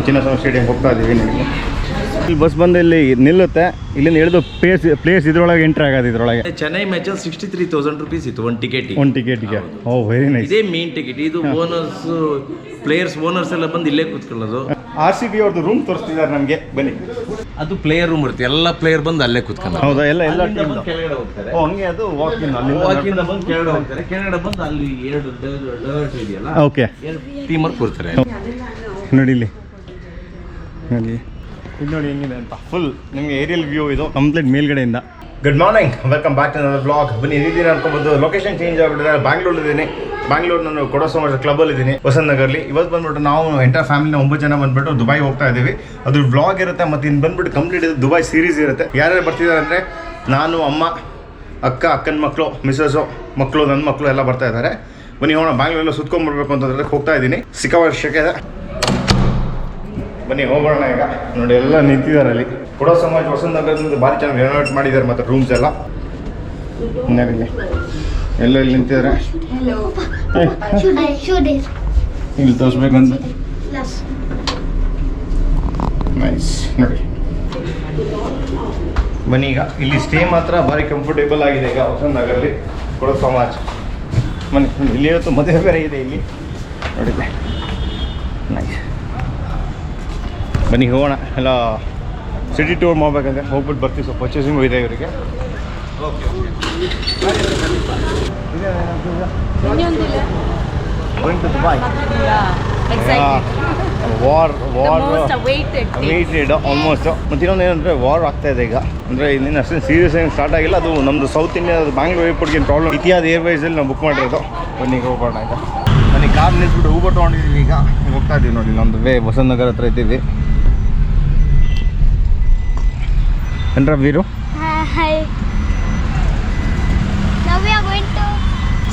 ನಮ್ಮ ಚಿನ್ನಸ್ವಾಮಿ ಸ್ಟೇಡಿಯಂ ಹೋಗ್ತಾ ಇದ್ದೀವಿ. ನಿಮಗೆ ಇಲ್ಲಿ ಬಸ್ ಬಂದು ಇಲ್ಲಿ ನಿಲ್ಲುತ್ತೆ. ಇಲ್ಲಿಂದ ಇಳಿದು ಪ್ಲೇಸ್ ಇದ್ರೊಳಗೆ ಎಂಟ್ರಿ ಆಗೋದು. ಇದ್ರೊಳಗೆ ಚೆನ್ನೈ ಮ್ಯಾಚಲ್ಲಿ 63,000 rupees ಇತ್ತು ಒಂದು ಟಿಕೆಟಿಗೆ. ಓ ವೆರಿ ನೈಸ್. ಇದೇ ಮೇನ್ ಟಿಕೆಟ್. ಇದು ಓನರ್ಸ್ ಪ್ಲೇಯರ್ಸ್ ಓನರ್ಸ್ ಎಲ್ಲ ಬಂದು ಇಲ್ಲೇ ಕೂತ್ಕೊಳ್ಳೋದು. RCB ಅವ್ರದ್ದು ರೂಮ್ ತೋರಿಸ್ತಿದ್ದಾರೆ ನಮಗೆ. ಬನ್ನಿ, ಅದು ಪ್ಲೇಯರ್ ರೂಮ್ ಇರುತ್ತೆ. ಎಲ್ಲ ಪ್ಲೇಯರ್ ಬಂದು ಅಲ್ಲೇ ಕೂತ್ಕೊಳ್ಳೋದು. ಹೌದಾ? ಎಲ್ಲ ಕೆಳಗಡೆ ಹೋಗ್ತಾರೆ. ಓ ಹಂಗೆ. ಅದು ವಾಕಿಂಗ್ ವಾಕಿಂದ ಬಂದು ಕೆಳಗಡೆ ಹೋಗ್ತಾರೆ. ಕೆಳಗಡೆ ಬಂದು ಅಲ್ಲಿ 2 ಇದೆಯಲ್ಲ, ಓಕೆ, ಟೀಮರ್ ಕೂರ್ತಾರೆ. ನೋಡಿ ಇಲ್ಲಿ ನೋಡಿ, ಇದು ನೋಡಿ ಹೆಂಗಿದೆ ಅಂತ. ಫುಲ್ ನಿಮಗೆ ಏರಿಯಲ್ ವ್ಯೂ ಇದು ಕಂಪ್ಲೀಟ್ ಮೇಲ್ಗಡೆಯಿಂದ. Good morning, welcome back to ನನ್ನ ಬ್ಲಾಗ್. ಬನ್ನಿ, ಇದೀನಿ ಅನ್ಕೊಬೋದು. ಲೊಕೇಶನ್ ಚೇಂಜ್ ಆಗಿಬಿಟ್ಟಿದೆ. ಬ್ಯಾಂಗ್ಳೂರಿದ್ದೀನಿ. ಬ್ಯಾಂಗ್ಳೂರು ನಾನು ಕೊಡೋಸೋ ಕ್ಲಬ್ಬಲ್ಲಿದ್ದೀನಿ, ವಸಂತ್ ನಗರ್ಲಿ. ಇವತ್ತು ಬಂದ್ಬಿಟ್ಟು ನಾವು ಎಂಟರ್ ಫ್ಯಾಮಿಲಿನ 9 ಜನ ಬಂದ್ಬಿಟ್ಟು ದುಬೈ ಹೋಗ್ತಾ ಇದ್ದೀವಿ. ಅದು ವ್ಲಾಗ್ ಇರುತ್ತೆ, ಮತ್ತು ಇನ್ನು ಬಂದ್ಬಿಟ್ಟು ಕಂಪ್ಲೀಟ್ ಇದು ದುಬೈ ಸೀರೀಸ್ ಇರುತ್ತೆ. ಯಾರ್ಯಾರು ಬರ್ತಿದ್ದಾರೆ ಅಂದರೆ ನಾನು, ಅಮ್ಮ, ಅಕ್ಕನ ಮಕ್ಕಳು, ಮಿಸ್ಸಸ್ಸು, ಮಕ್ಕಳು, ನನ್ನ ಮಕ್ಕಳು ಎಲ್ಲ ಬರ್ತಾ ಇದ್ದಾರೆ. ಬನ್ನಿ ಹೋಗೋಣ. ಬ್ಯಾಂಗ್ಳೂರೆಲ್ಲ ಸುತ್ಕೊಂಡ್ಬರ್ಬೇಕು ಅಂತಂದ್ರೆ ಹೋಗ್ತಾ ಇದ್ದೀನಿ. ಸಿಕ್ಕಾಪಟ್ಟೆ ಇದೆ. ಬನ್ನಿ ಹೋಗೋಣ. ಈಗ ನೋಡಿ ಎಲ್ಲ ನಿಂತಿದ್ದಾರೆ ಅಲ್ಲಿ. ಕೊಡೋ ಸಮಾಜ್ ವಸಂತ ನಗರದಿಂದ ಭಾರಿ ಚೆನ್ನಾಗಿ ರೆನೋವೇಟ್ ಮಾಡಿದ್ದಾರೆ. ಮತ್ತು ರೂಮ್ಸ್ ಎಲ್ಲ ನೋಡಿ ಎಲ್ಲ ಇಲ್ಲಿ ನಿಂತಿದ್ದಾರೆ. ಇಲ್ಲಿ ತೋರಿಸ್ಬೇಕಂತ. ನೈಸ್ ನೋಡಿ. ಬನ್ನಿ, ಈಗ ಇಲ್ಲಿ ಸ್ಟೇ ಮಾತ್ರ ಭಾರಿ ಕಂಫರ್ಟೇಬಲ್ ಆಗಿದೆ. ಈಗ ವಸಂತ ನಗರಲ್ಲಿ ಕೊಡೋ ಸಮಾಜ್. ಬನ್ನಿ, ಇಲ್ಲಿ ಇವತ್ತು ಮದುವೆ ಬೇರೆ ಇದೆ ಇಲ್ಲಿ ನೋಡಿದ್ದೆ. ನೈಸ್. ಬನ್ನಿ ಹೋಗೋಣ. ಎಲ್ಲ ಸಿಟಿ ಟೂರ್ ಮಾಡ್ಬೇಕಂದ್ರೆ ಹೋಗ್ಬಿಟ್ಟು ಬರ್ತೀವಿ. ಸ್ವಲ್ಪ ಪರ್ಚೇಸಿಂಗು ಇದೆ ಇವರಿಗೆ. Okay going to Dubai. War waited almost. ಮತ್ತು ಇನ್ನೊಂದು ಏನಂದರೆ ವಾರ್ ಆಗ್ತಾ ಇದೆ ಈಗ. ಅಂದರೆ ಇನ್ನೇನು ಅಷ್ಟೇ ಸೀರಿಯಸ್ ಏನು ಸ್ಟಾರ್ಟ್ ಆಗಿಲ್ಲ. ಅದು ನಮ್ಮದು ಸೌತ್ ಇಂಡಿಯಾ ಬ್ಯಾಂಗ್ಳೂರ್ ಏರ್ಪೋರ್ಟ್ಗೆ ಏನು ಪ್ರಾಬ್ಲಮ್. ಇತಿಹಾದ ಏರ್ವೈಸಲ್ಲಿ ನಾವು ಬುಕ್ ಮಾಡಿರೋದು. ಬನ್ನಿ ಹೋಗೋಣ. ಈಗ ಬನ್ನಿ, ಕಾರ್ ನಿಲ್ಸ್ಬಿಟ್ಟು ಊಬರ್ ತೊಗೊಂಡಿದ್ದೀವಿ. ಈಗ ಹೋಗ್ತಾ ಇದ್ದೀವಿ ನೋಡಿ. ನಮ್ಮದು ವಸಂತ ನಗರ ಹತ್ರ ಇದ್ದೀವಿ. ಏನ್ರ Veeru? Hi. Now we are going to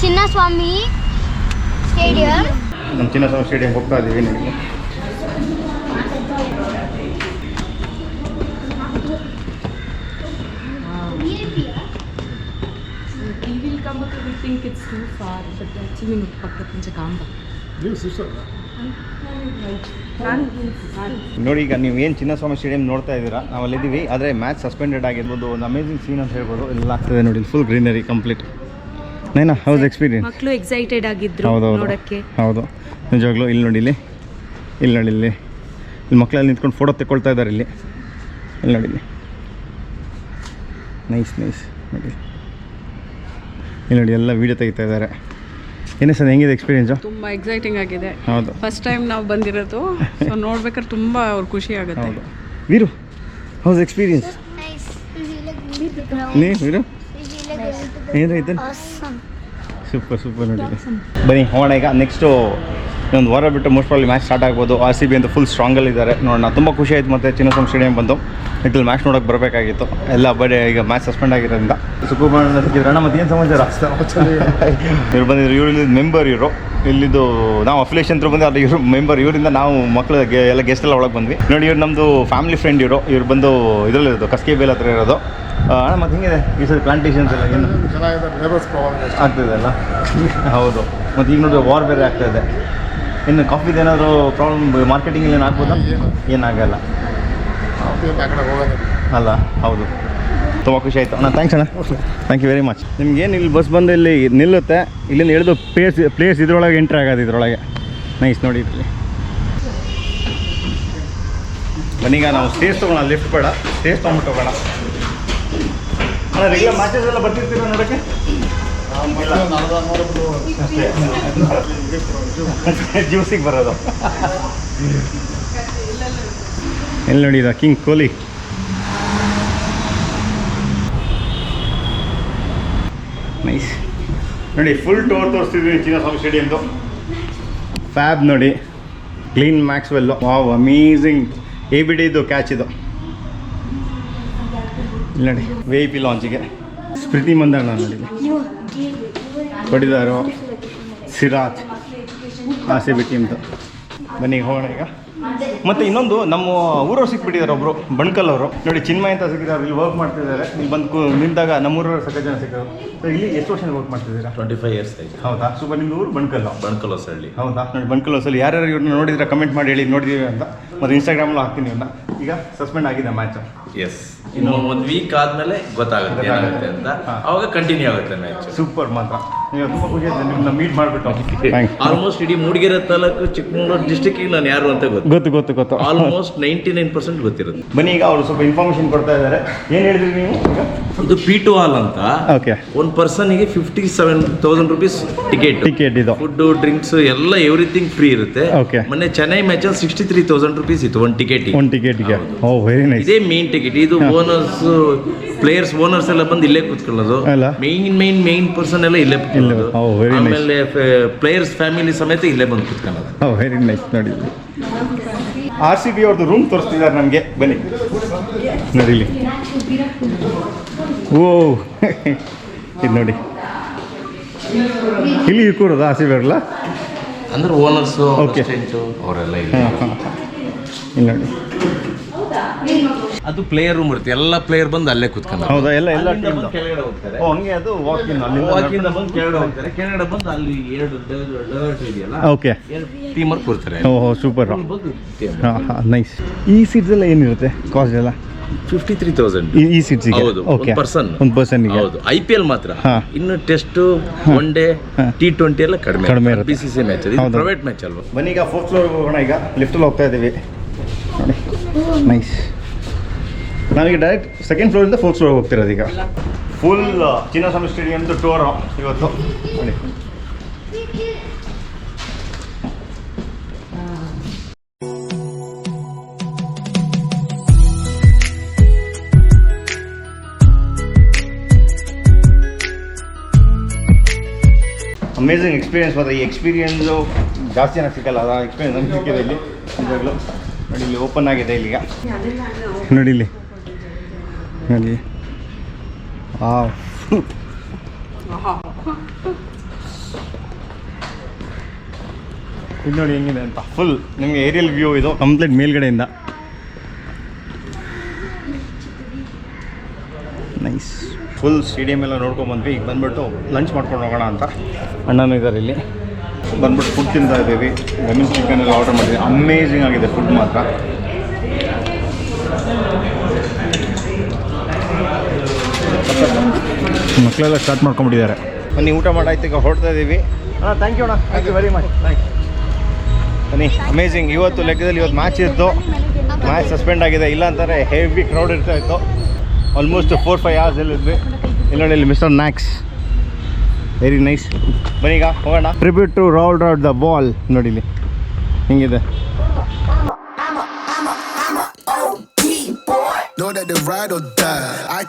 Chinnaswamy stadium. ನಮ್ಮ ಚಿನ್ನಸ್ವಾಮಿ ಸ್ಟೇಡಿಯಂ ಹೋಗ್ತಾ ಇದ್ದೀವಿ. ನಿಮಗೆ think it's too far, but actually we ಪಕ್ಕದ ಇಂಚ ಕಾಂಬ. ನೋಡಿ, ಈಗ ನೀವು ಏನು ಚಿನ್ನಸ್ವಾಮಿ ಸ್ಟೇಡಿಯಂ ನೋಡ್ತಾ ಇದ್ದೀರಾ, ನಾವು ಅಲ್ಲಿದ್ದೀವಿ. ಆದರೆ ಮ್ಯಾಚ್ ಸಸ್ಪೆಂಡೆಡ್ ಆಗಿರ್ಬೋದು. ಒಂದು ಅಮೇಜಿಂಗ್ ಸೀನ್ ಅಂತ ಹೇಳ್ಬೋದು. ಎಲ್ಲ ಆಗ್ತದೆ ನೋಡಿ. Full greenery complete. Naina, house experience? ಮಕ್ಕಳು ಎಕ್ಸೈಟೆಡ್ ಆಗಿದ್ರು ನೋಡೋಕ್ಕೆ. ಹೌದು, ನಿಜವಾಗ್ಲೂ. ಇಲ್ಲಿ ನೋಡಿ, ಇಲ್ಲಿ ನೋಡಿ, ಇಲ್ಲಿ ಮಕ್ಕಳೆಲ್ಲ ನಿಂತ್ಕೊಂಡು ಫೋಟೋ ತೆಕ್ಕೊಳ್ತಾ ಇದ್ದಾರೆ. ಇಲ್ಲಿ ನೋಡಿ, ಇಲ್ಲಿ ನೈಸ್ ನೋಡಿ. ಇಲ್ಲಿ ನೋಡಿ ಎಲ್ಲ ವೀಡಿಯೋ ತೆಗಿತಾ ಇದ್ದಾರೆ. ಏನೇ ಸರ್, ಹೆಂಗಿದೆ ಎಕ್ಸ್ಪೀರಿಯನ್ಸು? ತುಂಬ ಎಕ್ಸೈಟಿಂಗ್ ಆಗಿದೆ. ಹೌದು, ಫಸ್ಟ್ ಟೈಮ್ ನಾವು ಬಂದಿರೋದು. ಸೊ ನೋಡ್ಬೇಕಾದ್ರೆ ತುಂಬ ಅವ್ರು ಖುಷಿ ಆಗುತ್ತೆ. ಹೌದು. Veeru, house experience? ನೀ ವೀರು ಏನಾಯ್ತು? ಸೂಪರ್ ನೋಡಿ. ಬನ್ನಿ ಹೋಗೋಣ. ಈಗ ನೆಕ್ಸ್ಟು ಇನ್ನೊಂದು ವಾರ ಬಿಟ್ಟು ಮೋಸ್ಟ್ ಪ್ರಾಬ್ಲಿ ಮ್ಯಾಚ್ ಸ್ಟಾರ್ಟ್ ಆಗ್ಬೋದು. RCB ಅಂತ ಫುಲ್ ಸ್ಟ್ರಾಂಗಲ್ಲಿದ್ದಾರೆ. ನೋಡೋಣ, ತುಂಬ ಖುಷಿ ಆಯಿತು. ಮತ್ತು ಚಿನ್ನಸ್ವಾಮಿ ಸ್ಟೇಡಿಯಂ ಬಂದು ಇಟ್ಟಲ್ಲಿ ಮ್ಯಾಚ್ ನೋಡೋಕೆ ಬರಬೇಕಾಗಿತ್ತು. ಎಲ್ಲ ಈಗ ಮ್ಯಾಚ್ ಸಸ್ಪೆಂಡ್ ಆಗಿರೋದ್ರಿಂದ ಸುಕುಮಾರಣ್ಣ ಸಿಕ್ಕಿದ್ರಣ್ಣ. ಮತ್ತು ಏನು ಸಮಾಚಾರ? ಇವ್ರು ಬಂದಿದ್ರು. ಇವ್ರು ಮೆಂಬರ್. ಇಲ್ಲಿದ್ದು ನಾವು ಅಫಿಲೇಷನ್ ಹತ್ರ ಬಂದು ಅದು ಇವರು ಮೆಂಬರ್. ಇವರಿಂದ ನಾವು ಮಕ್ಕಳು ಎಲ್ಲ ಗೆಸ್ಟ್ ಎಲ್ಲ ಒಳಗೆ ಬಂದ್ವಿ. ನೋಡಿ, ಇವ್ರು ನಮ್ಮದು ಫ್ಯಾಮಿಲಿ ಫ್ರೆಂಡ್. ಇವ್ರು ಬಂದು ಇದರಲ್ಲಿರೋದು ಕಸ್ಕೆ ಬೇಲ್ ಹತ್ರ ಇರೋದು. ಅಣ್ಣ, ಮತ್ತು ಹಿಂಗಿದೆ ಈ ಸಲ ಪ್ಲಾಂಟೇಷನ್ಸ್ ಎಲ್ಲ ಏನು ಆಗ್ತಿದೆ ಅಲ್ಲ? ಹೌದು. ಮತ್ತು ಈಗ ನೋಡಿ ವಾರ್ ಬೇರೆ ಆಗ್ತಾಯಿದೆ. ಇನ್ನು ಕಾಫಿದು ಏನಾದರೂ ಪ್ರಾಬ್ಲಮ್ ಮಾರ್ಕೆಟಿಂಗ್ ಏನು ಆಗ್ಬೋದಾ? ಏನಾಗಲ್ಲ ಅಲ್ಲ? ಹೌದು. ತುಂಬ ಖುಷಿ ಆಯಿತು ಅಣ್ಣ. ಥ್ಯಾಂಕ್ಸ್ ಅಣ್ಣ. Thank you very much. ನಿಮ್ಗೇನು ಇಲ್ಲಿ ಬಸ್ ಬಂದು ಇಲ್ಲಿ ನಿಲ್ಲುತ್ತೆ. ಇಲ್ಲಿಂದ ಇಳಿದು ಪ್ಲೇಸ್ ಇದ್ರೊಳಗೆ ಎಂಟ್ರಿ ಆಗೋದು. ಇದ್ರೊಳಗೆ ನೈಸ್ ನೋಡಿ. ಇಲ್ಲಿ ಬನ್ನೀಗ ನಾವು ಸ್ಟೇಜ್ ತೊಗೊಳ. ಲಿಫ್ಟ್ ಬೇಡ, ಸ್ಟೇಜ್ ತೊಗೊಂಬಿಟ್ಟು ಹೋಗೋಣ. ಅಣ್ಣ, ರೆಗ್ಯುಲರ್ ಮ್ಯಾಚಸ್ ಎಲ್ಲ ಬರ್ತಿರ್ತೀರ ನೋಡೋಕ್ಕೆ? ಜ್ಯೂಸಿಗೆ ಬರೋದು. ಎಲ್ಲಿ ನೋಡಿ, ಇದು ಕಿಂಗ್ ಕೊಹ್ಲಿ. ನೈಸ್ ನೋಡಿ. ಫುಲ್ ಟೂರ್ ತೋರಿಸ್ತಿದ್ವಿ ಚಿನ್ನಸ್ವಾಮಿ ಸ್ಟೇಡಿಯಮ್ದು. ಫ್ಯಾಬ್ ನೋಡಿ, ಕ್ಲೀನ್ ಮ್ಯಾಕ್ಸ್ವೆಲ್ಲು. Wow, amazing. ABDದು ಕ್ಯಾಚ್ ಇದು. ಇಲ್ಲಿ ನೋಡಿ, VIP ಲಾಂಚಿಗೆ ಸ್ಮೃತಿ ಮಂದಣ್ಣ ನೋಡಿ, ಹೊಡಿದಾರು ಸಿರಾಜ್ RCB ಟೀಮ್ದು. ಬನ್ನಿ ಹೋಗೋಣ. ಈಗ ಮತ್ತು ಇನ್ನೊಂದು ನಮ್ಮ ಊರವ್ರು ಸಿಕ್ಬಿಟ್ಟಿದ್ದಾರೆ ಒಬ್ಬರು ಬಣ್ಕಲ್ ಅವರು ನೋಡಿ, ಚಿನ್ಮಯ್ ಅಂತ ಸಿಕ್ಕಿದ್ದಾರೆ, ಇಲ್ಲಿ ವರ್ಕ್ ಮಾಡ್ತಿದ್ದಾರೆ. ಇಲ್ಲಿ ಬಂದು ನಿಂತಾಗ ನಮ್ಮೂರವ್ರು ಸಕ್ಕ ಜನ ಸಿಕ್ಕೋರು. ಸೊ ಇಲ್ಲಿ ಎಷ್ಟು ವರ್ಷ ವರ್ಕ್ ಮಾಡ್ತಿದ್ದೀರಾ? 25 years ಆಯ್ತು. ಹೌದಾ? ಸೂಪರ್. ನಿಮ್ದು ಊರು ಬಣ್ಕಲ್ಲು? ಬಣ್ಕಲ್ ಹೊಸಳ್ಳಿ. ಹೌದಾ? ನೋಡಿ, ಬಣ್ಕಲ್ ಹೊಸಳ್ಳಿ. ಯಾರ್ಯಾರು ಇವ್ರನ್ನ ನೋಡಿದ್ರೆ ಕಮೆಂಟ್ ಮಾಡಿ ಹೇಳಿ ನೋಡಿದೀವಿ ಅಂತ. ಮತ್ತು ಇನ್ಸ್ಟಾಗ್ರಾಮಲ್ಲೂ ಹಾಕ್ತೀನಿ ಇವ್ರನ್ನ. ಈಗ ಸಸ್ಪೆಂಡ್ ಆಗಿದೆ ಮ್ಯಾಚು. ಎಸ್, ಇನ್ನು ಒಂದು ವೀಕ್ ಆದಮೇಲೆ ಗೊತ್ತಾಗುತ್ತೆ ಏನಾಗುತ್ತೆ ಅಂತ, ಅವಾಗ ಕಂಟಿನ್ಯೂ ಆಗುತ್ತೆ ಮ್ಯಾಚ್. ಸೂಪರ್ ಮಾತ್ರ. ನೀವು ತುಂಬ ಖುಷಿ ಆಯ್ತು ನಿಮ್ಮನ್ನ ಮೀಟ್ ಮಾಡಿಬಿಟ್ಟು. ಆಲ್ಮೋಸ್ಟ್ ಇಡೀ ಮೂಡಿಗೆರೆ ತಾಲೂಕು ಚಿಕ್ಕಮಗಳೂರು ಡಿಸ್ಟಿಕ್ಕಿಗೆ ನಾನು ಯಾರು ಅಂತ ಗೊತ್ತು. ಆಲ್ಮೋಸ್ಟ್ 99% ಗೊತ್ತಿರುತ್ತೆ. ಬನ್ನಿ, ಈಗ ಅವರು ಸ್ವಲ್ಪ ಇನ್ಫಾರ್ಮೇಶನ್ ಕೊಡ್ತಾ ಇದ್ದಾರೆ. ಏನು ಹೇಳಿದ್ರಿ ನೀವು ಈಗ? ಇದು P2 ಹಾಲ್ ಅಂತ. ಓಕೆ. ಒಂದು ಪರ್ಸನ್ಗೆ 57,000 rupees ಟಿಕೆಟ್ ಇದು. ಫುಡ್ ಡ್ರಿಂಕ್ಸ್ ಎಲ್ಲ ಎವ್ರಿಥಿಂಗ್ ಫ್ರೀ ಇರುತ್ತೆ. ಓಕೆ. ಮೊನ್ನೆ ಚೆನ್ನೈ ಮ್ಯಾಚಲ್ಲಿ 63,000 rupees ಇತ್ತು ಒಂದು ಟಿಕೆಟ್ಗೆ. ಓ, ವೆರಿ ನೈಸ್. ಇದೇ ಮೇನ್ ಟಿಕೆಟ್. ಇದು ಓನರ್ಸ್ ಪ್ಲೇಯರ್ಸ್ ಓನರ್ಸ್ ಎಲ್ಲ ಬಂದು ಇಲ್ಲೇ ಕೂತ್ಕೊಳ್ಳೋದು. ಮೇನ್ ಪರ್ಸನ್ ಎಲ್ಲ ಇಲ್ಲೇ ಕೂತ್ಕೊಳ್ಳೋದು. ಆಮೇಲೆ ಪ್ಲೇಯರ್ಸ್ ಫ್ಯಾಮಿಲಿ ಸಮೇತ ಇಲ್ಲೇ ಬಂದು ಕೂತ್ಕೊಳ್ಳೋದು. ಓ, ವೆರಿ ನೈಸ್. ನೋಡಿ, RCB ಅವ್ರದ್ದು ರೂಮ್ ತೋರಿಸ್ತಿದ್ದಾರೆ ನಮಗೆ. ಬನ್ನಿ ನೋಡಿ ಇಲ್ಲಿ. ಓ ಇದು ನೋಡಿ, ಇಲ್ಲಿ ಕೂರೋದು RCB ಅವರಲ್ಲ? ಅಂದ್ರೆ ಓನರ್ಸು ಓಕೆ ಅವರೆಲ್ಲ ಹಾಂ ಇಲ್ಲಿ ನೋಡಿ. ಅದು ಪ್ಲೇಯರ್ ರೂಮ್ ಇರುತ್ತೆ, ಎಲ್ಲ ಪ್ಲೇಯರ್ ಬಂದು ಅಲ್ಲೇ ಕೂತ್ಕೊಂಡು. ಹೌದಾ? ಎಲ್ಲ ಕೆಳಗಡೆ ಹೋಗ್ತಾರೆ. ಓ, ಹಂಗೆ ಅದು ವಾಕಿಂಗ್ ವಾಕಿಂದ ಬಂದು ಕೆಳಗಡೆ ಹೋಗ್ತಾರೆ. ಕೆಳಗಡೆ ಬಂದು ಅಲ್ಲಿ 2 ಡೆಸರ್ಟ್ ಇದೆಯಲ್ಲ, ಓಕೆ, ಟೀಮರ್ ಕೂರ್ತಾರೆ. ಓಹೋ, ಸೂಪರ್. ಹಾಂ, ನೈಸ್. ಈ ಸೀಟ್ಸ್ ಎಲ್ಲ ಏನಿರುತ್ತೆ ಕಾಸ್ಟ್ ಎಲ್ಲ? 53,000 ಈ ಸೀಟ್ಸಿಗೆ? ಹೌದು, ಓಕೆ, ಒಂದು ಪರ್ಸನ್ಗೆ. ಹೌದು, IPL ಮಾತ್ರ. ಇನ್ನು ಟೆಸ್ಟ್, ಒನ್ ಡೇ, T20 ಎಲ್ಲ ಕಡಿಮೆ ಇರುತ್ತೆ. BCCI ಮ್ಯಾಚ್, ಇದು ಪ್ರೈವೇಟ್ ಮ್ಯಾಚ್ ಅಲ್ವಾ. ಬನ್ನಿ, ಈಗ 4th ಫ್ಲೋರ್ಗೆ ಹೋಗೋಣ. ಈಗ ಲಿಫ್ಟಲ್ಲಿ ಹೋಗ್ತಾ ಇದ್ದೀವಿ ನೋಡಿ. ನೈಸ್. ನಾವೀಗ ಡೈರೆಕ್ಟ್ 2nd ಫ್ಲೋರಿಂದ 4th ಫ್ಲೋರ್ಗೆ ಹೋಗ್ತಿರೋದು. ಈಗ ಫುಲ್ ಚಿನ್ನಸ್ವಾಮಿ ಸ್ಟೇಡಿಯಮ್ದು ಟೂರು ಇವತ್ತು ನೋಡಿ. ಅಮೇಝಿಂಗ್ ಎಕ್ಸ್ಪೀರಿಯನ್ಸ್ ಮಾತ್ರ. ಈ ಎಕ್ಸ್ಪೀರಿಯನ್ಸು ಜಾಸ್ತಿ ಚೆನ್ನಾಗಿ ಸಿಕ್ಕಲ್ಲ, ಅದು ಎಕ್ಸ್ಪೀರಿಯನ್ಸ್ ನಮ್ಗೆ ಸಿಕ್ಕಿದೆ ಇಲ್ಲಿ ನಿಜವಾಗ್ಲೂ. ನೋಡಿ, ಇಲ್ಲಿ ಓಪನ್ ಆಗಿದೆ ಇಲ್ಲಿಗ. ನೋಡಿ ಇಲ್ಲಿ ನೋಡಿ. ಇದು ನೋಡಿ ಹೆಂಗಿದೆ ಅಂತ. ಫುಲ್ ನಿಮಗೆ ಏರಿಯಲ್ ವ್ಯೂ ಇದು ಕಂಪ್ಲೀಟ್ ಮೇಲ್ಗಡೆಯಿಂದ. ನೈಸ್. ಫುಲ್ ಸ್ಟೇಡಿಯಮ್ ಎಲ್ಲ ನೋಡ್ಕೊಂಡ್ಬಂದ್ವಿ. ಈಗ ಬಂದ್ಬಿಟ್ಟು ಲಂಚ್ ಮಾಡ್ಕೊಂಡು ಹೋಗೋಣ ಅಂತ ಅಣ್ಣನೂ ಇದ್ದಾರೆ ಇಲ್ಲಿ. ಬಂದ್ಬಿಟ್ಟು ಫುಡ್ ತಿಂತಾ ಇದ್ದೀವಿ. ಲೆಮನ್ ಚಿಕನ್ ಎಲ್ಲ ಆರ್ಡರ್ ಮಾಡಿದ್ವಿ. ಅಮೇಝಿಂಗ್ ಆಗಿದೆ ಫುಡ್ ಮಾತ್ರ. ಮಕ್ಕಳೆಲ್ಲ ಸ್ಟಾರ್ಟ್ ಮಾಡ್ಕೊಂಡ್ಬಿಟ್ಟಿದ್ದಾರೆ. ಬನ್ನಿ, ಊಟ ಮಾಡಾಯ್ತು, ಈಗ ಹೊರಡ್ತಾ ಇದ್ದೀವಿ. ಥ್ಯಾಂಕ್ ಯು ಅಣ್ಣ, thank you very much. Thanks. ಬನ್ನಿ, ಅಮೇಝಿಂಗ್. ಇವತ್ತು ಲೆಕ್ಕದಲ್ಲಿ ಇವತ್ತು ಮ್ಯಾಚ್ ಇತ್ತು. ಮ್ಯಾಚ್ ಸಸ್ಪೆಂಡ್ ಆಗಿದೆ, ಇಲ್ಲ ಅಂತಾರೆ ಹೆವಿ ಕ್ರೌಡ್ ಇರ್ತಾ ಇತ್ತು. Almost 4-5 hours ಇಲ್ಲಿದ್ವಿ. ಇಲ್ಲಿ ನೋಡಿ, ಇಲ್ಲಿ ಮಿಸ್ಟರ್ ನ್ಯಾಕ್ಸ್, ವೆರಿ ನೈಸ್. ಬನ್ನಿ, ಈಗ ಹೋಗೋಣ. ಟ್ರಿಬ್ಯೂಟ್ ಟು ರಾಲ್ ರಾಡ್ ದ ಬಾಲ್. ನೋಡಿ ಇಲ್ಲಿ ಹಿಂಗಿದೆ. Know that the ride or die.